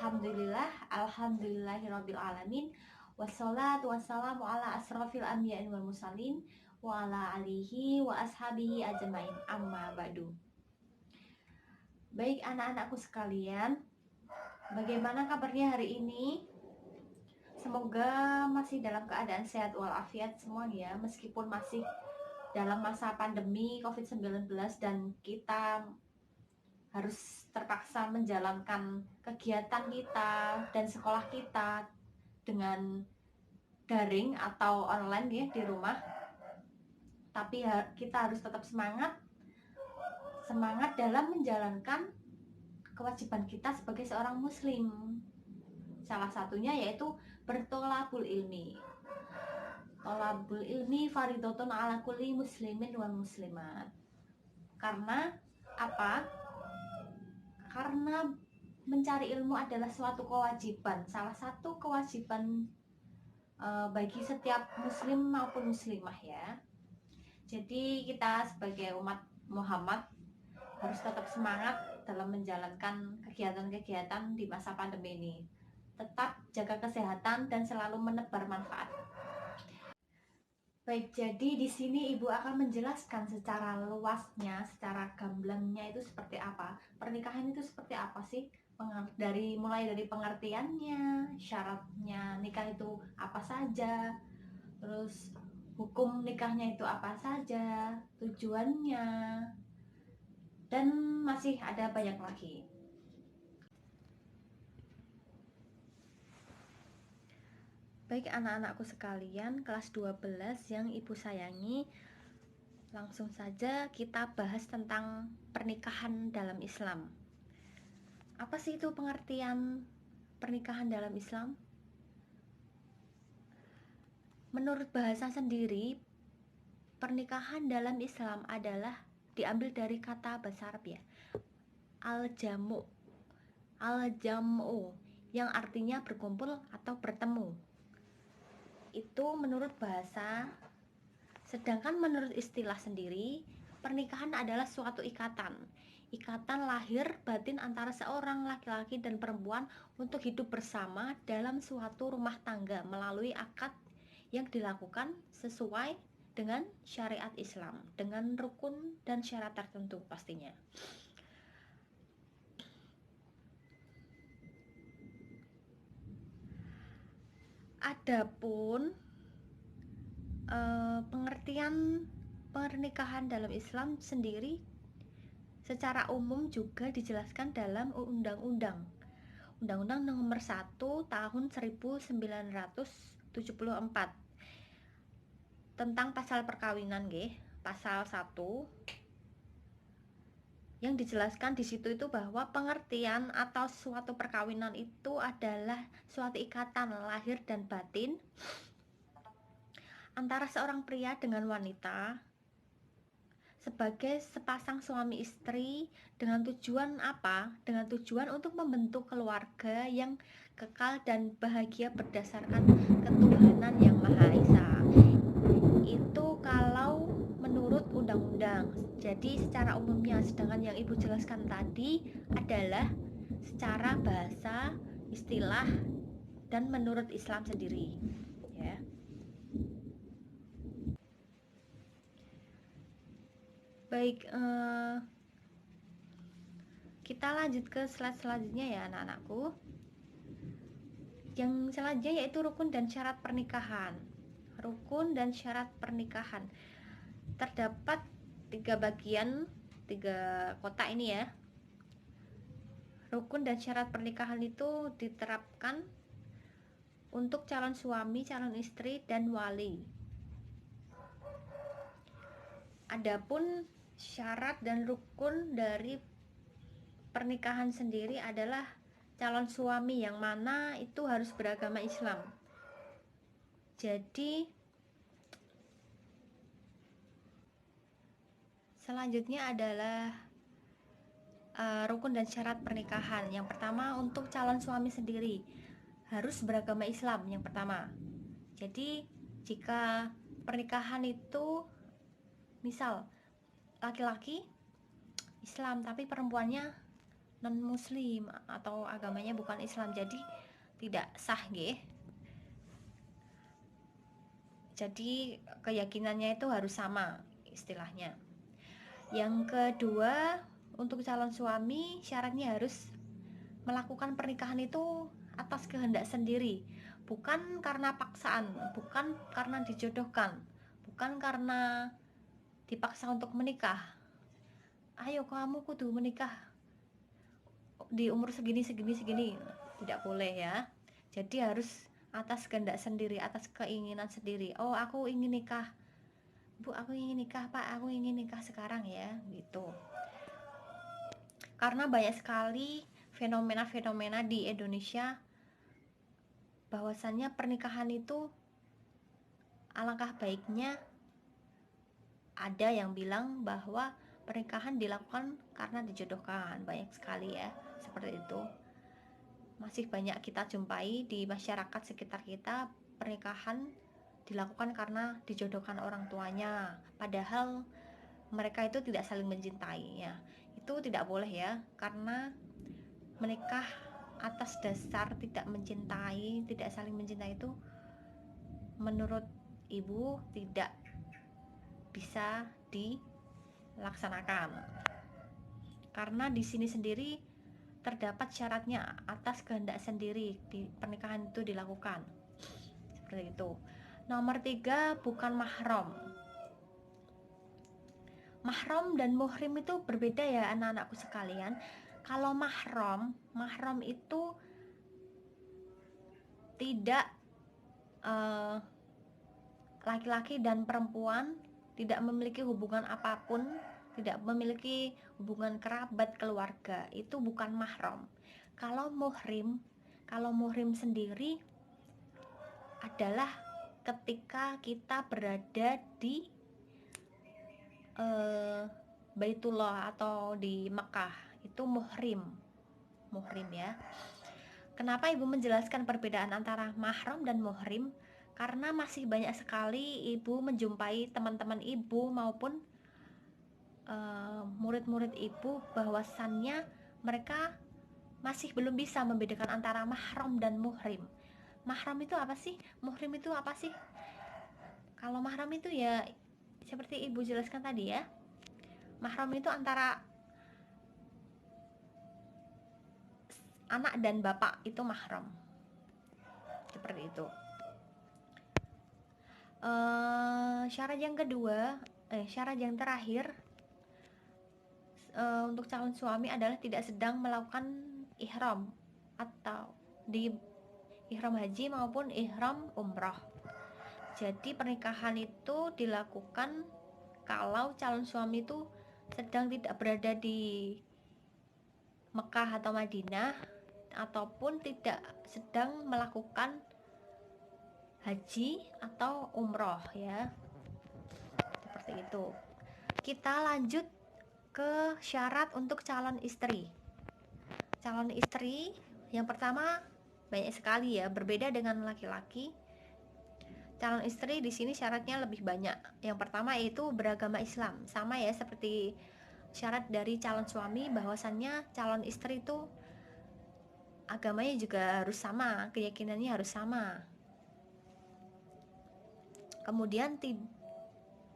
Alhamdulillahirabbil alamin. Wassalatu wassalamu ala asrofil anbiya'i wal mursalin wa ala alihi wa ashabihi ajmain. Amma ba'du. Baik anak-anakku sekalian, bagaimana kabarnya hari ini? Semoga masih dalam keadaan sehat walafiat semua ya, meskipun masih dalam masa pandemi COVID-19 dan kita harus terpaksa menjalankan kegiatan kita dan sekolah kita dengan daring atau online ya di rumah. Tapi kita harus tetap semangat dalam menjalankan kewajiban kita sebagai seorang muslim. Salah satunya yaitu bertolabul ilmi. Tolabul ilmi faridotun ala kulli muslimin wal muslimat. Karena apa? Karena mencari ilmu adalah suatu kewajiban, salah satu kewajiban bagi setiap muslim maupun muslimah ya. Jadi kita sebagai umat Muhammad harus tetap semangat dalam menjalankan kegiatan-kegiatan di masa pandemi ini. Tetap jaga kesehatan dan selalu menebar manfaat. Baik, jadi di sini Ibu akan menjelaskan secara luasnya, secara gamblangnya itu seperti apa. Pernikahan itu seperti apa sih? Mulai dari pengertiannya, syaratnya nikah itu apa saja, terus hukum nikahnya itu apa saja, tujuannya, dan masih ada banyak lagi. Baik anak-anakku sekalian, kelas 12 yang Ibu sayangi, langsung saja kita bahas tentang pernikahan dalam Islam. Apa sih itu pengertian pernikahan dalam Islam? Menurut bahasa sendiri, pernikahan dalam Islam adalah diambil dari kata bahasa Arab ya, al-jamu, yang artinya berkumpul atau bertemu. Itu menurut bahasa. Sedangkan menurut istilah sendiri, pernikahan adalah suatu ikatan lahir batin antara seorang laki-laki dan perempuan untuk hidup bersama dalam suatu rumah tangga melalui akad yang dilakukan sesuai dengan syariat Islam dengan rukun dan syarat tertentu pastinya. Adapun pengertian pernikahan dalam Islam sendiri secara umum juga dijelaskan dalam Undang-Undang Nomor 1 Tahun 1974 tentang pasal perkawinan pasal 1 yang dijelaskan di situ itu bahwa pengertian atau suatu perkawinan itu adalah suatu ikatan lahir dan batin antara seorang pria dengan wanita sebagai sepasang suami istri dengan tujuan apa? Dengan tujuan untuk membentuk keluarga yang kekal dan bahagia berdasarkan ketuhanan yang Maha Esa. Itu kalau menurut undang-undang. Jadi secara umumnya, sedangkan yang Ibu jelaskan tadi adalah secara bahasa, istilah, dan menurut Islam sendiri ya. Baik, kita lanjut ke slide selanjutnya ya anak-anakku. Yang selanjutnya yaitu rukun dan syarat pernikahan. Rukun dan syarat pernikahan terdapat 3 bagian, 3 kotak ini ya. Rukun dan syarat pernikahan itu diterapkan untuk calon suami, calon istri, dan wali. Adapun syarat dan rukun dari pernikahan sendiri adalah calon suami yang mana itu harus beragama Islam. Jadi selanjutnya adalah rukun dan syarat pernikahan. Yang pertama untuk calon suami sendiri harus beragama Islam yang pertama. Jadi jika pernikahan itu misal laki-laki Islam tapi perempuannya non muslim atau agamanya bukan Islam, jadi tidak sah nggih. Jadi keyakinannya itu harus sama istilahnya. Yang kedua, untuk calon suami syaratnya harus melakukan pernikahan itu atas kehendak sendiri, bukan karena paksaan, bukan karena dijodohkan, bukan karena dipaksa untuk menikah. Ayo kamu kudu menikah di umur segini segini segini, tidak boleh ya. Jadi harus atas kehendak sendiri, atas keinginan sendiri. Oh, aku ingin nikah, Bu, aku ingin nikah, Pak, aku ingin nikah sekarang ya, gitu. Karena banyak sekali fenomena-fenomena di Indonesia bahwasannya pernikahan itu alangkah baiknya. Ada yang bilang bahwa pernikahan dilakukan karena dijodohkan, banyak sekali ya seperti itu. Masih banyak kita jumpai di masyarakat sekitar kita, pernikahan dilakukan karena dijodohkan orang tuanya, padahal mereka itu tidak saling mencintai ya. Itu tidak boleh ya, karena menikah atas dasar tidak mencintai, tidak saling mencintai itu menurut ibu tidak bisa dilaksanakan. Karena di sini sendiri terdapat syaratnya atas kehendak sendiri di pernikahan itu dilakukan. Seperti itu. Nomor 3, bukan mahram. Mahram dan muhrim itu berbeda ya anak-anakku sekalian. Kalau mahram itu tidak laki-laki dan perempuan tidak memiliki hubungan apapun, tidak memiliki hubungan kerabat keluarga, itu bukan mahram. Kalau muhrim sendiri adalah ketika kita berada di Baitullah atau di Mekah, itu muhrim ya. Kenapa ibu menjelaskan perbedaan antara mahram dan muhrim? Karena masih banyak sekali ibu menjumpai teman-teman ibu maupun murid-murid ibu bahwasannya mereka masih belum bisa membedakan antara mahram dan muhrim. Mahram itu apa sih? Muhrim itu apa sih? Kalau mahram itu ya seperti ibu jelaskan tadi ya. Mahram itu antara anak dan bapak, itu mahram. Seperti itu. Syarat yang kedua, syarat yang terakhir untuk calon suami adalah tidak sedang melakukan ihram atau di ihram haji maupun ihram umroh. Jadi pernikahan itu dilakukan kalau calon suami itu sedang tidak berada di Mekah atau Madinah, ataupun tidak sedang melakukan haji atau umroh ya, seperti itu. Kita lanjut ke syarat untuk calon istri. Calon istri yang pertama banyak sekali ya, berbeda dengan laki-laki. Calon istri di sini syaratnya lebih banyak. Yang pertama yaitu beragama Islam, sama ya seperti syarat dari calon suami, bahwasannya calon istri itu agamanya juga harus sama, keyakinannya harus sama. Kemudian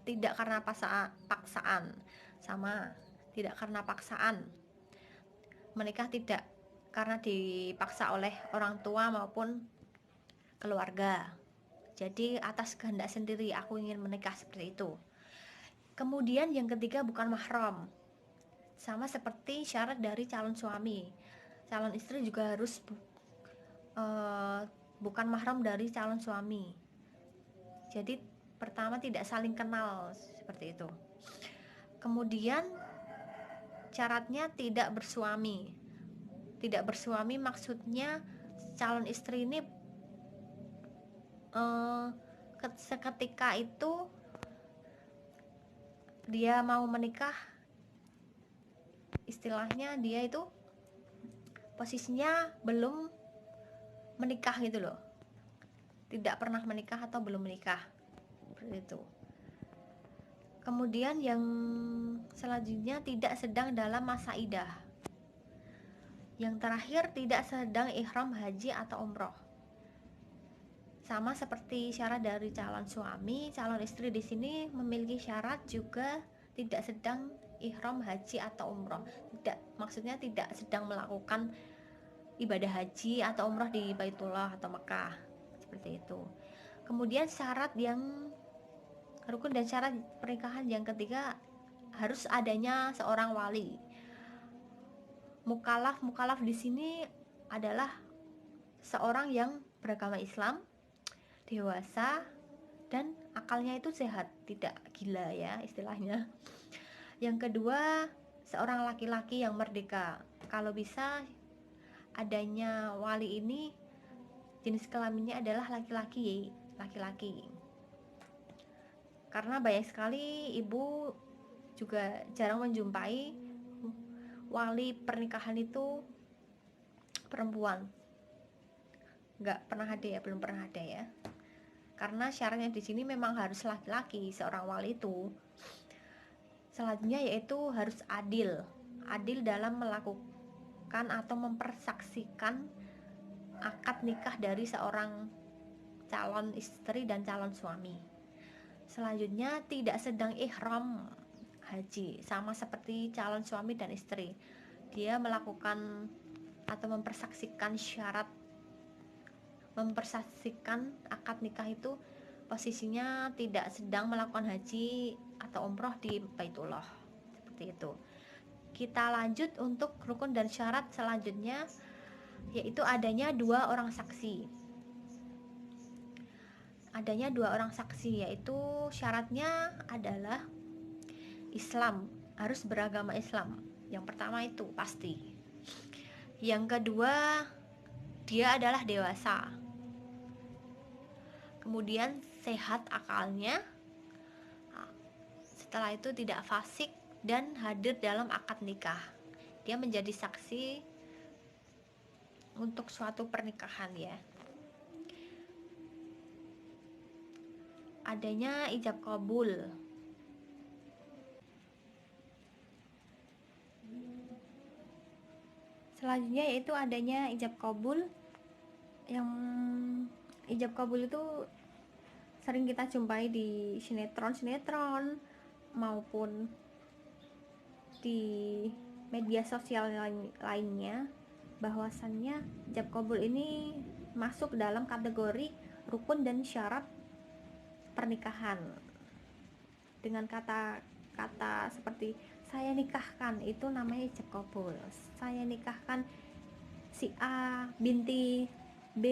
tidak karena paksaan, sama, tidak karena paksaan. Menikah tidak karena dipaksa oleh orang tua maupun keluarga. Jadi atas kehendak sendiri, aku ingin menikah, seperti itu. Kemudian yang ketiga bukan mahram, sama seperti syarat dari calon suami. Calon istri juga harus bukan mahram dari calon suami. Jadi pertama tidak saling kenal, seperti itu. Kemudian syaratnya tidak bersuami. Tidak bersuami maksudnya calon istri ini seketika itu dia mau menikah, istilahnya dia itu posisinya belum menikah gitu loh, tidak pernah menikah atau belum menikah, seperti itu. Kemudian yang selanjutnya tidak sedang dalam masa idah. Yang terakhir, tidak sedang ihram haji atau umroh. Sama seperti syarat dari calon suami, calon istri di sini memiliki syarat juga tidak sedang ihram haji atau umroh. Tidak, maksudnya tidak sedang melakukan ibadah haji atau umroh di Baitullah atau Mekah, seperti itu. Kemudian syarat yang rukun dan syarat pernikahan yang ketiga, harus adanya seorang wali. Mukallaf di sini adalah seorang yang beragama Islam, dewasa, dan akalnya itu sehat, tidak gila ya istilahnya. Yang kedua, seorang laki-laki yang merdeka. Kalau bisa adanya wali ini jenis kelaminnya adalah laki-laki. Karena banyak sekali ibu juga jarang menjumpai wali pernikahan itu perempuan. Belum pernah ada ya. Karena syaratnya di sini memang harus laki-laki seorang wali itu. Selanjutnya yaitu harus adil dalam melakukan atau mempersaksikan akad nikah dari seorang calon istri dan calon suami. Selanjutnya tidak sedang ihram haji, sama seperti calon suami dan istri. Dia melakukan atau mempersaksikan akad nikah itu posisinya tidak sedang melakukan haji atau umroh di Baitullah, seperti itu. Kita lanjut untuk rukun dan syarat selanjutnya, yaitu adanya dua orang saksi. Yaitu syaratnya adalah Islam, harus beragama Islam. Yang pertama itu pasti. Yang kedua, dia adalah dewasa. Kemudian sehat akalnya. Setelah itu tidak fasik dan hadir dalam akad nikah. Dia menjadi saksi untuk suatu pernikahan ya. Adanya ijab qabul. Selanjutnya yaitu adanya ijab qabul. Yang ijab qabul itu sering kita jumpai di sinetron maupun di media sosial lainnya, bahwasannya ijab qabul ini masuk dalam kategori rukun dan syarat pernikahan. Dengan kata-kata seperti saya nikahkan, itu namanya ijab qabul. Saya nikahkan si A binti B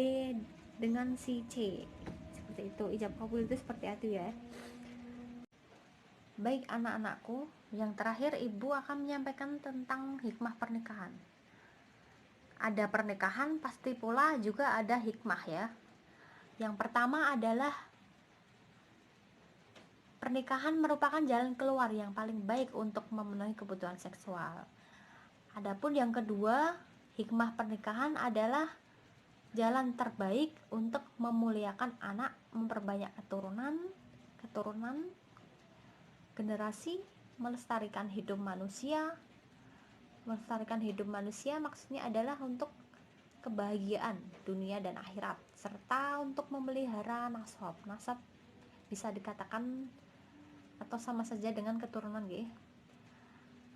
dengan si C, seperti itu. Ijab qabul itu seperti itu ya. Baik anak-anakku, yang terakhir ibu akan menyampaikan tentang hikmah pernikahan. Ada pernikahan, pasti pula juga ada hikmah ya. Yang pertama adalah pernikahan merupakan jalan keluar yang paling baik untuk memenuhi kebutuhan seksual. Adapun yang kedua, hikmah pernikahan adalah jalan terbaik untuk memuliakan anak, memperbanyak keturunan, generasi, melestarikan hidup manusia. Melestarikan hidup manusia maksudnya adalah untuk kebahagiaan dunia dan akhirat, serta untuk memelihara nasab bisa dikatakan atau sama saja dengan keturunan nggih.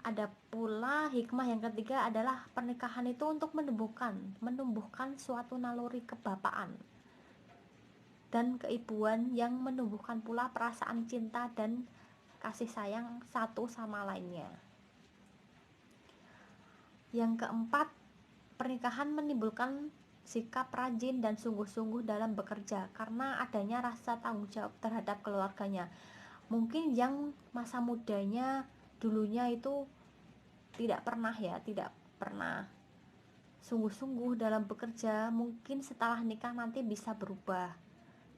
Ada pula hikmah yang ketiga adalah pernikahan itu untuk menumbuhkan suatu naluri kebapaan dan keibuan yang menumbuhkan pula perasaan cinta dan kasih sayang satu sama lainnya. Yang keempat, pernikahan menimbulkan sikap rajin dan sungguh-sungguh dalam bekerja karena adanya rasa tanggung jawab terhadap keluarganya. Mungkin yang masa mudanya dulunya itu tidak pernah sungguh-sungguh dalam bekerja, mungkin setelah nikah nanti bisa berubah,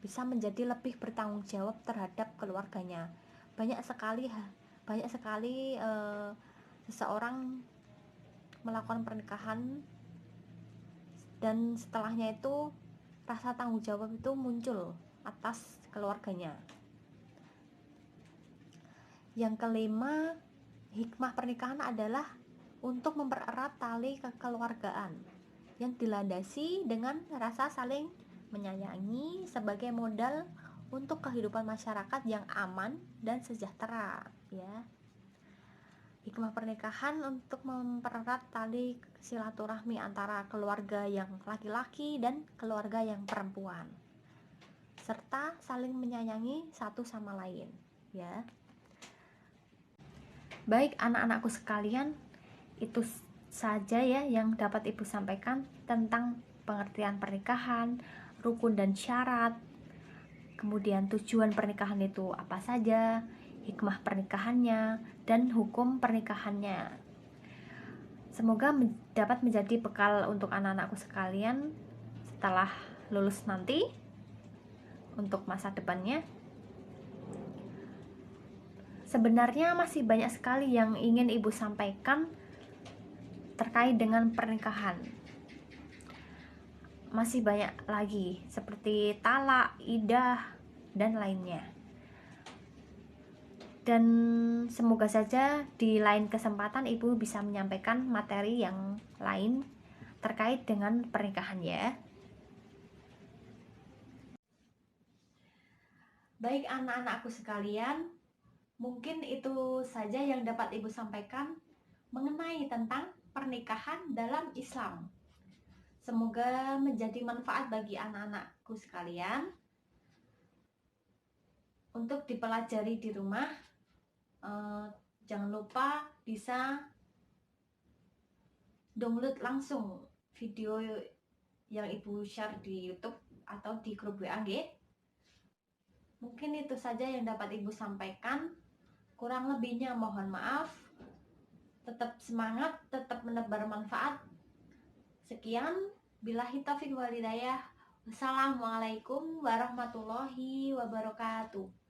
bisa menjadi lebih bertanggung jawab terhadap keluarganya. Banyak sekali seseorang melakukan pernikahan dan setelahnya itu rasa tanggung jawab itu muncul atas keluarganya. Yang kelima, hikmah pernikahan adalah untuk mempererat tali kekeluargaan yang dilandasi dengan rasa saling menyayangi sebagai modal untuk kehidupan masyarakat yang aman dan sejahtera, ya. Hikmah pernikahan untuk mempererat tali silaturahmi antara keluarga yang laki-laki dan keluarga yang perempuan, serta saling menyayangi satu sama lain, ya. Baik anak-anakku sekalian, itu saja ya yang dapat Ibu sampaikan tentang pengertian pernikahan, rukun dan syarat, kemudian tujuan pernikahan itu apa saja, hikmah pernikahannya, dan hukum pernikahannya. Semoga dapat menjadi bekal untuk anak-anakku sekalian setelah lulus nanti untuk masa depannya. Sebenarnya masih banyak sekali yang ingin Ibu sampaikan terkait dengan pernikahan. Masih banyak lagi seperti talak, iddah, dan lainnya. Dan semoga saja di lain kesempatan Ibu bisa menyampaikan materi yang lain terkait dengan pernikahan, ya. Baik anak-anakku sekalian, mungkin itu saja yang dapat Ibu sampaikan mengenai tentang pernikahan dalam Islam. Semoga menjadi manfaat bagi anak-anakku sekalian untuk dipelajari di rumah. Jangan lupa bisa download langsung video yang Ibu share di YouTube atau di grup WA. Mungkin itu saja yang dapat Ibu sampaikan. Kurang lebihnya mohon maaf. Tetap semangat, tetap menebar manfaat. Sekian, billahi taufiq wal hidayah. Wassalamualaikum warahmatullahi wabarakatuh.